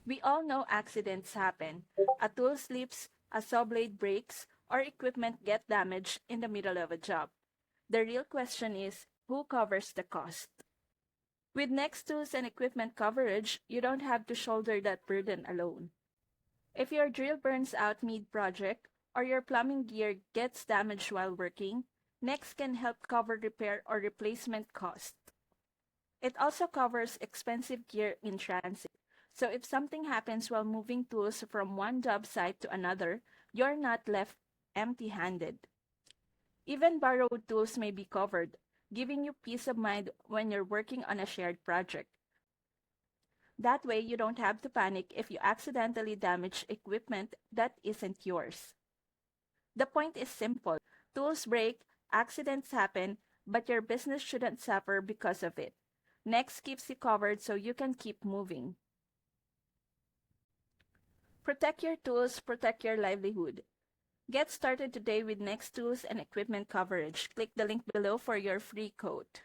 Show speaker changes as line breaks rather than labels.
We all know accidents happen. A tool slips, a saw blade breaks, or equipment get damaged in the middle of a job. The real question is, who covers the cost? With Next Tools and equipment coverage, you don't have to shoulder that burden alone. If your drill burns out mid-project or your plumbing gear gets damaged while working, Next can help cover repair or replacement costs. It also covers expensive gear in transit. So if something happens while moving tools from one job site to another, you're not left empty-handed. Even borrowed tools may be covered, giving you peace of mind when you're working on a shared project. That way, you don't have to panic if you accidentally damage equipment that isn't yours. The point is simple. Tools break, accidents happen, but your business shouldn't suffer because of it. Next keeps you covered so you can keep moving. Protect your tools, protect your livelihood. Get started today with Next Tools and equipment coverage. Click the link below for your free quote.